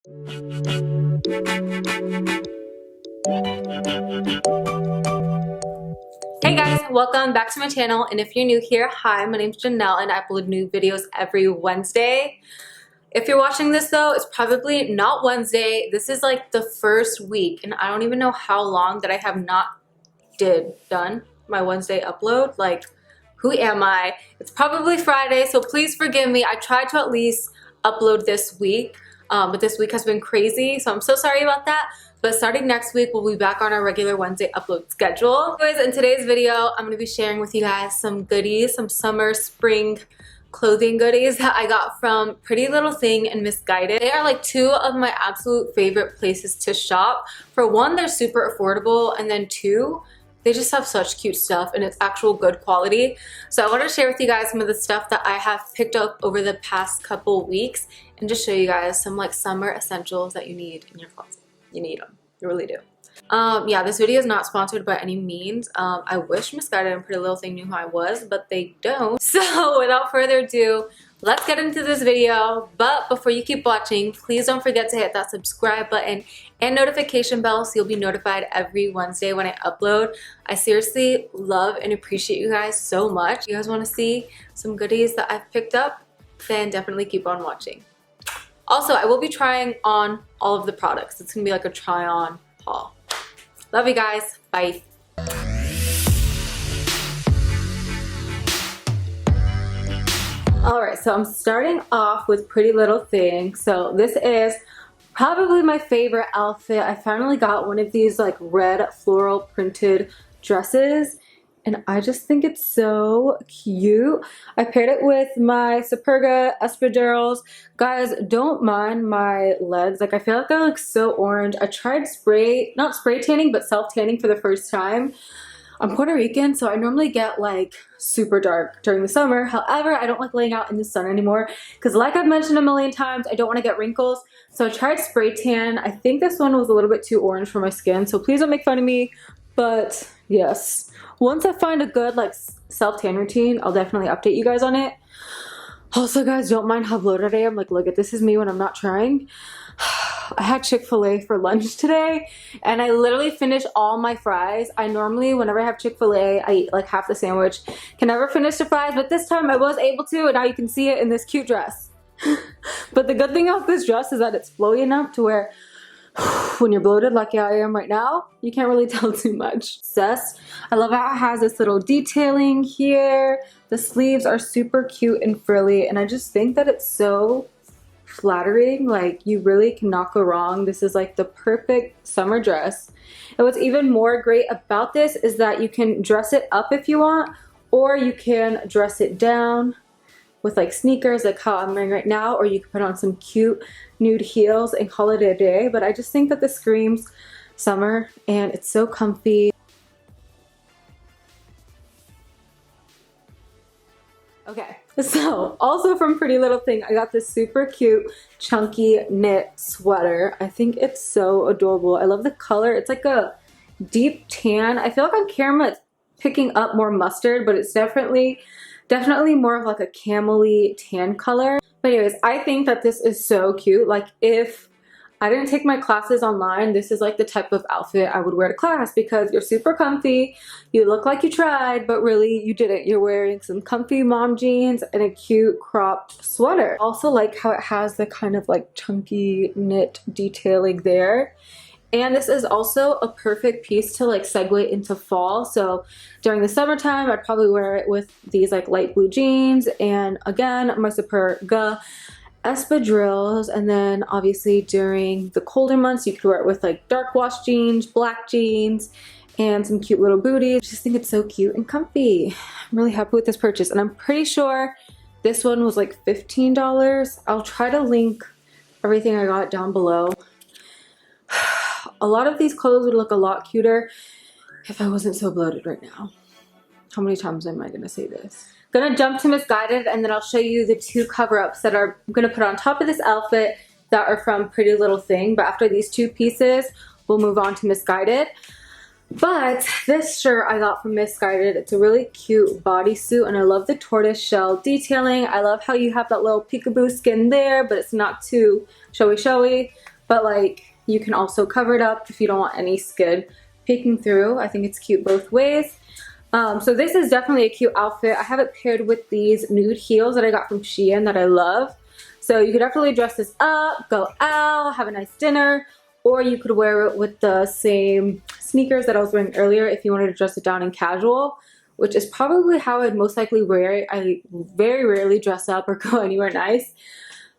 Hey guys, welcome back to my channel, and if you're new here, hi, my name's Janelle and I upload new videos every Wednesday. If you're watching this though, it's probably not Wednesday. This is like the first week and I don't even know how long that I have not done my Wednesday upload. Like, who am I? It's probably Friday, so please forgive me. I tried to at least upload this week, but this week has been crazy, so I'm so sorry about that. But starting next week, we'll be back on our regular Wednesday upload schedule. Anyways, in today's video, I'm gonna be sharing with you guys some goodies, some summer, spring clothing goodies that I got from Pretty Little Thing and Missguided. They are like two of my absolute favorite places to shop. For one, they're super affordable, and then two, they just have such cute stuff and it's actual good quality. So I want to share with you guys some of the stuff that I have picked up over the past couple weeks and just show you guys some like summer essentials that you need in your closet. You need them, you really do. Yeah, this video is not sponsored by any means. I wish Missguided and Pretty Little Thing knew who I was, but they don't. So without further ado, let's get into this video. But before you keep watching, please don't forget to hit that subscribe button and notification bell so you'll be notified every Wednesday when I upload. I seriously love and appreciate you guys so much. If you guys want to see some goodies that I've picked up, then definitely keep on watching. Also, I will be trying on all of the products. It's gonna be like a try on haul. Love you guys. Bye. Alright, so I'm starting off with Pretty Little Thing. So this is probably my favorite outfit. I finally got one of these like red floral printed dresses and I just think it's so cute. I paired it with my Superga espadrilles. Guys, don't mind my legs. Like, I feel like they look so orange. I tried not spray tanning, but self tanning for the first time. I'm Puerto Rican, so I normally get like super dark during the summer. However, I don't like laying out in the sun anymore because, like I've mentioned a million times, I don't want to get wrinkles. So I tried spray tan. I think this one was a little bit too orange for my skin, so please don't make fun of me. But yes, once I find a good like self-tan routine, I'll definitely update you guys on it. Also, guys, don't mind how bloated I am. Like, look at this is me when I'm not trying. I had Chick-fil-A for lunch today and I literally finished all my fries. I normally, whenever I have Chick-fil-A, I eat like half the sandwich. Can never finish the fries, but this time I was able to, and now you can see it in this cute dress. But the good thing about this dress is that it's flowy enough to where when you're bloated like I am right now, you can't really tell too much. Obsessed. I love how it has this little detailing here. The sleeves are super cute and frilly, and I just think that it's so flattering. Like, you really cannot go wrong. This is like the perfect summer dress. And what's even more great about this is that you can dress it up if you want, or you can dress it down with like sneakers like how I'm wearing right now, or you can put on some cute nude heels and call it a day. But I just think that this screams summer and it's so comfy. Okay, so also from Pretty Little Thing, I got this super cute chunky knit sweater. I think it's so adorable. I love the color. It's like a deep tan. I feel like on camera it's picking up more mustard, but it's definitely more of like a camel-y tan color. But anyways, I think that this is so cute. Like, if I didn't take my classes online, this is like the type of outfit I would wear to class because you're super comfy. You look like you tried, but really you didn't. You're wearing some comfy mom jeans and a cute cropped sweater. Also like how it has the kind of like chunky knit detailing there. And this is also a perfect piece to like segue into fall. So during the summertime, I'd probably wear it with these like light blue jeans and again, my Superga espadrilles. And then obviously during the colder months, you could wear it with like dark wash jeans, black jeans, and some cute little booties. I just think it's so cute and comfy. I'm really happy with this purchase. And I'm pretty sure this one was like $15. I'll try to link everything I got down below. A lot of these clothes would look a lot cuter if I wasn't so bloated right now. How many times am I gonna say this? I'm gonna jump to Missguided and then I'll show you the two cover-ups that I'm gonna put on top of this outfit that are from Pretty Little Thing. But after these two pieces, we'll move on to Missguided. But this shirt I got from Missguided. It's a really cute bodysuit and I love the tortoise shell detailing. I love how you have that little peekaboo skin there, but it's not too showy. but like you can also cover it up if you don't want any skin peeking through. I think it's cute both ways. So this is definitely a cute outfit. I have it paired with these nude heels that I got from Shein that I love. So you could definitely dress this up, go out, have a nice dinner, or you could wear it with the same sneakers that I was wearing earlier if you wanted to dress it down in casual, which is probably how I'd most likely wear it. I very rarely dress up or go anywhere nice.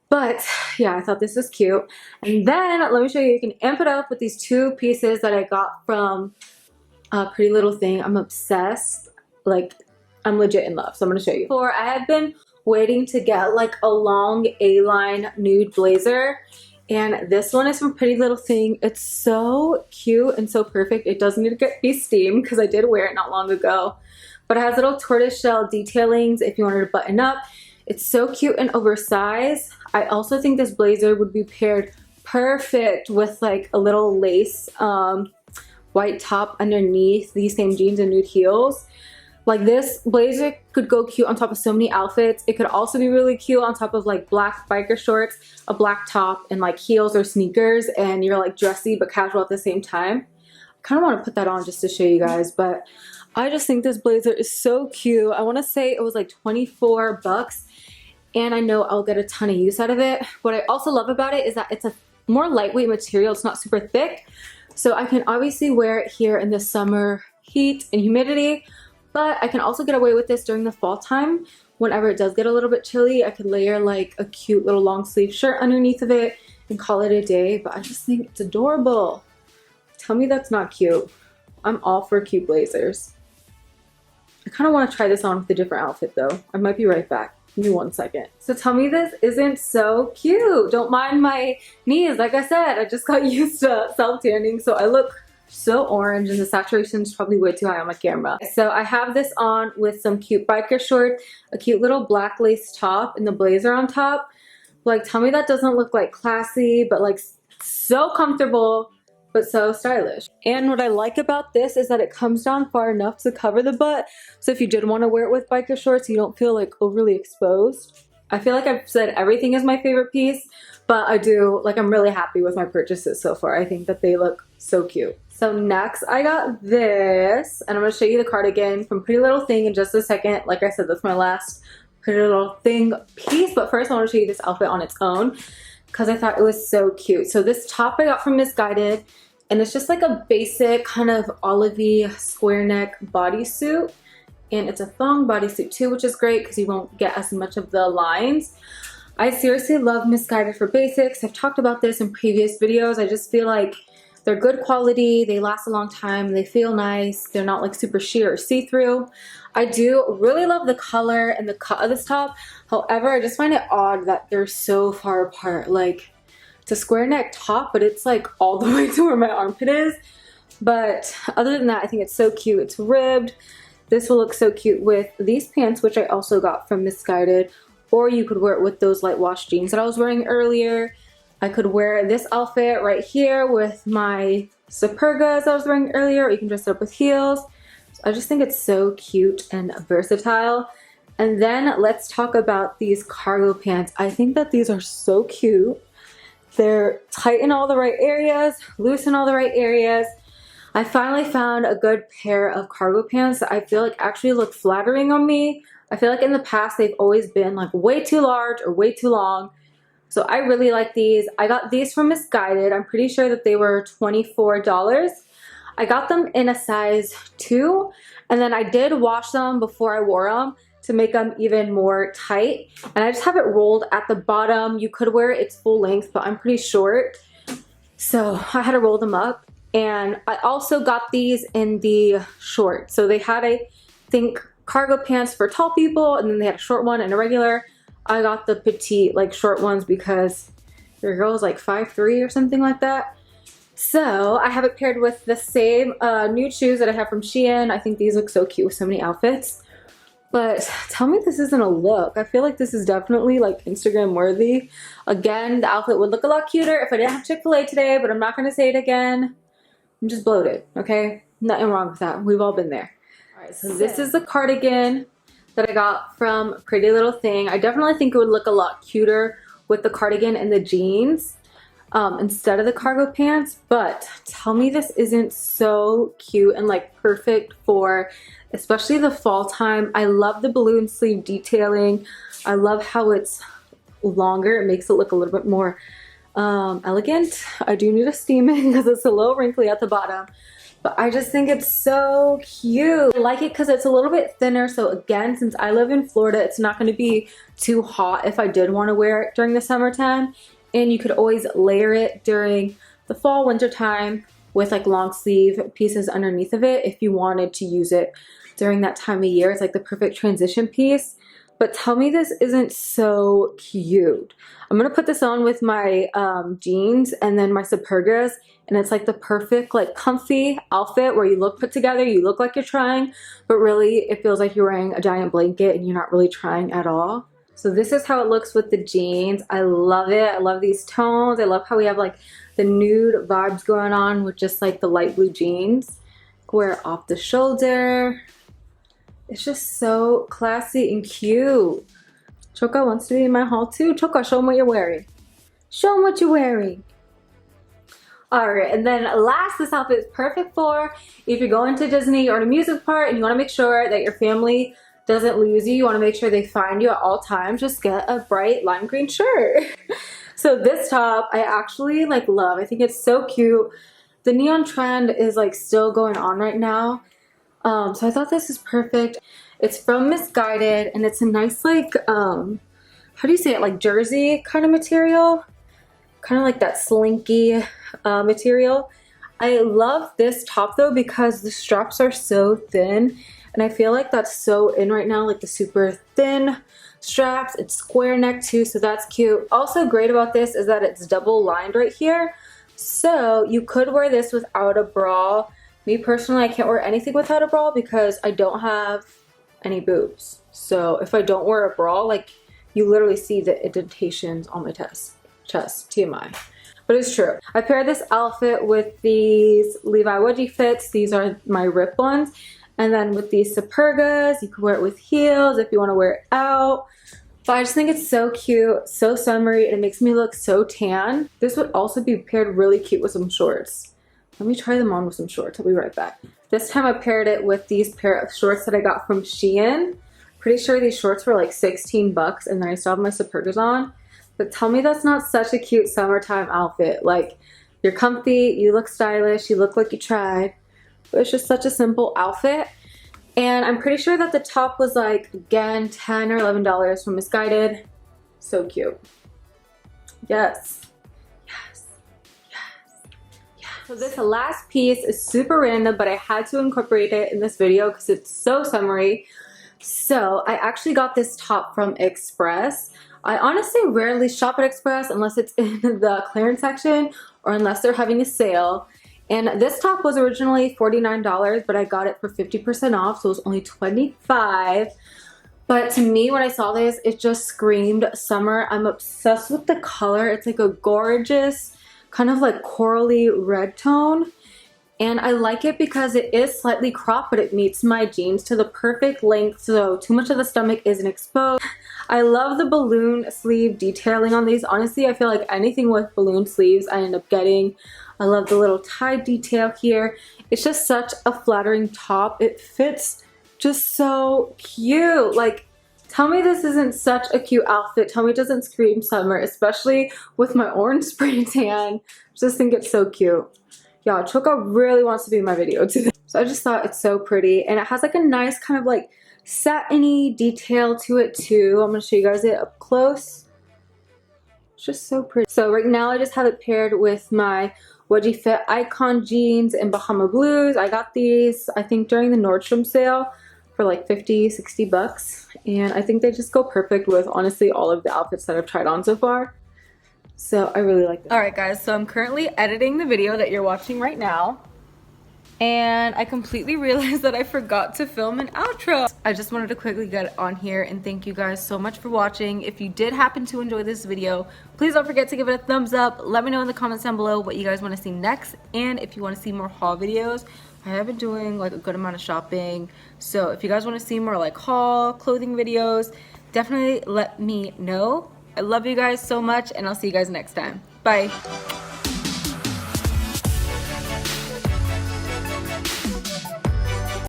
But yeah, I thought this was cute. And then let me show you, you can amp it up with these two pieces that I got from Pretty Little Thing. I'm obsessed. Like, I'm legit in love. So I'm going to show you. I have been waiting to get like a long A-line nude blazer. And this one is from Pretty Little Thing. It's so cute and so perfect. It does need to be steamed because I did wear it not long ago. But it has little tortoiseshell detailings if you wanted to button up. It's so cute and oversized. I also think this blazer would be paired perfect with like a little lace white top underneath these same jeans and nude heels. Like, this blazer could go cute on top of so many outfits. It could also be really cute on top of like black biker shorts, a black top, and like heels or sneakers, and you're like dressy but casual at the same time. I kind of want to put that on just to show you guys, but I just think this blazer is so cute. I want to say it was like 24 bucks, and I know I'll get a ton of use out of it. What I also love about it is that it's a more lightweight material. It's not super thick, so I can obviously wear it here in the summer heat and humidity. But I can also get away with this during the fall time. Whenever it does get a little bit chilly, I could layer like a cute little long sleeve shirt underneath of it and call it a day. But I just think it's adorable. Tell me that's not cute. I'm all for cute blazers. I kind of want to try this on with a different outfit though. I might be right back. Give me 1 second. So tell me this isn't so cute. Don't mind my knees. Like I said, I just got used to self-tanning, so I look so orange and the saturation is probably way too high on my camera. So I have this on with some cute biker shorts, a cute little black lace top, and the blazer on top. Like, tell me that doesn't look like classy, but like so comfortable, but so stylish. And what I like about this is that it comes down far enough to cover the butt. So if you did want to wear it with biker shorts, you don't feel like overly exposed. I feel like I've said everything is my favorite piece, but I'm really happy with my purchases so far. I think that they look so cute. So next I got this, and I'm going to show you the cardigan from Pretty Little Thing in just a second. Like I said, that's my last Pretty Little Thing piece, but first I want to show you this outfit on its own because I thought it was so cute. So this top I got from Missguided, and it's just like a basic kind of olivey square neck bodysuit, and it's a thong bodysuit too, which is great because you won't get as much of the lines. I seriously love Missguided for basics. I've talked about this in previous videos. I just feel like they're good quality, they last a long time, they feel nice, they're not like super sheer or see-through. I do really love the color and the cut of this top. However, I just find it odd that they're so far apart. Like, it's a square neck top, but it's like all the way to where my armpit is. But other than that, I think it's so cute. It's ribbed. This will look so cute with these pants, which I also got from Missguided, or you could wear it with those light wash jeans that I was wearing earlier. I could wear this outfit right here with my Supergas I was wearing earlier, or you can dress it up with heels. So I just think it's so cute and versatile. And then let's talk about these cargo pants. I think that these are so cute. They're tight in all the right areas, loose in all the right areas. I finally found a good pair of cargo pants that I feel like actually look flattering on me. I feel like in the past they've always been like way too large or way too long. So I really like these. I got these from Missguided. I'm pretty sure that they were $24. I got them in a size 2, and then I did wash them before I wore them to make them even more tight. And I just have it rolled at the bottom. You could wear it its full length, but I'm pretty short, so I had to roll them up. And I also got these in the short. So they had, I think, cargo pants for tall people, and then they had a short one and a regular. I got the petite, like short ones, because your girl is like 5'3" or something like that. So I have it paired with the same nude shoes that I have from Shein. I think these look so cute with so many outfits. But tell me this isn't a look. I feel like this is definitely like Instagram worthy. Again, the outfit would look a lot cuter if I didn't have Chick-fil-A today, but I'm not going to say it again. I'm just bloated, okay? Nothing wrong with that. We've all been there. All right, so this is the cardigan that I got from Pretty Little Thing. I definitely think it would look a lot cuter with the cardigan and the jeans. instead of the cargo pants. But tell me this isn't so cute and like perfect for especially the fall time. I love the balloon sleeve detailing. I love how it's longer. It makes it look a little bit more elegant. I do need a steaming because it's a little wrinkly at the bottom, but I just think it's so cute. I like it because it's a little bit thinner. So again, since I live in Florida, it's not going to be too hot if I did want to wear it during the summertime. And you could always layer it during the fall, winter time with like long sleeve pieces underneath of it if you wanted to use it during that time of year. It's like the perfect transition piece. But tell me this isn't so cute. I'm gonna put this on with my jeans and then my Supergas, and it's like the perfect like comfy outfit where you look put together, you look like you're trying, but really it feels like you're wearing a giant blanket and you're not really trying at all. So this is how it looks with the jeans. I love it. I love these tones. I love how we have like the nude vibes going on with just like the light blue jeans. Wear off the shoulder. It's just so classy and cute. Choka wants to be in my haul too. Choka, show them what you're wearing. Show them what you're wearing. Alright, and then last, this outfit is perfect for if you're going to Disney or an amusement park and you want to make sure that your family doesn't lose you. You want to make sure they find you at all times. Just get a bright lime green shirt. So this top I actually like love. I think it's so cute. The neon trend is like still going on right now. So I thought this is perfect. It's from Missguided and it's a nice like, how do you say it? Like jersey kind of material. Kind of like that slinky material. I love this top though because the straps are so thin. And I feel like that's so in right now, like the super thin straps. It's square neck too, so that's cute. Also great about this is that it's double lined right here. So you could wear this without a bra. Me personally, I can't wear anything without a bra because I don't have any boobs. So if I don't wear a bra, like you literally see the indentations on my chest, TMI. But it's true. I paired this outfit with these Levi wedgie fits. These are my rip ones. And then with these Supergas, you can wear it with heels if you want to wear it out. But I just think it's so cute, so summery, and it makes me look so tan. This would also be paired really cute with some shorts. Let me try them on with some shorts. I'll be right back. This time I paired it with these pair of shorts that I got from Shein. Pretty sure these shorts were like 16 bucks, and then I still have my Supergas on. But tell me that's not such a cute summertime outfit. Like, you're comfy, you look stylish, you look like you tried. But it's just such a simple outfit. And I'm pretty sure that the top was like, again, $10 or $11 from Missguided. So cute. Yes. Yes. Yes. Yes. So this last piece is super random, but I had to incorporate it in this video because it's so summery. So I actually got this top from Express. I honestly rarely shop at Express unless it's in the clearance section or unless they're having a sale. And this top was originally $49, but I got it for 50% off, so it was only $25. But to me, when I saw this, it just screamed summer. I'm obsessed with the color. It's like a gorgeous, kind of like corally red tone. And I like it because it is slightly cropped, but it meets my jeans to the perfect length, so too much of the stomach isn't exposed. I love the balloon sleeve detailing on these. Honestly, I feel like anything with balloon sleeves I end up getting. I love the little tie detail here. It's just such a flattering top. It fits just so cute. Like, tell me this isn't such a cute outfit. Tell me it doesn't scream summer, especially with my orange spray tan. Just think it's so cute. Yeah, Choka really wants to be in my video today. So I just thought it's so pretty. And it has like a nice kind of like satiny detail to it too. I'm going to show you guys it up close. It's just so pretty. So right now I just have it paired with my wedgie fit icon jeans in Bahama Blues. I got these, I think, during the Nordstrom sale for like 50, 60 bucks. And I think they just go perfect with honestly all of the outfits that I've tried on so far. So I really like them. Alright guys, so I'm currently editing the video that you're watching right now. And I completely realized that I forgot to film an outro. I just wanted to quickly get on here and thank you guys so much for watching. If you did happen to enjoy this video, please don't forget to give it a thumbs up. Let me know in the comments down below what you guys want to see next. And if you want to see more haul videos, I have been doing like a good amount of shopping. So if you guys want to see more like haul, clothing videos, definitely let me know. I love you guys so much and I'll see you guys next time. Bye.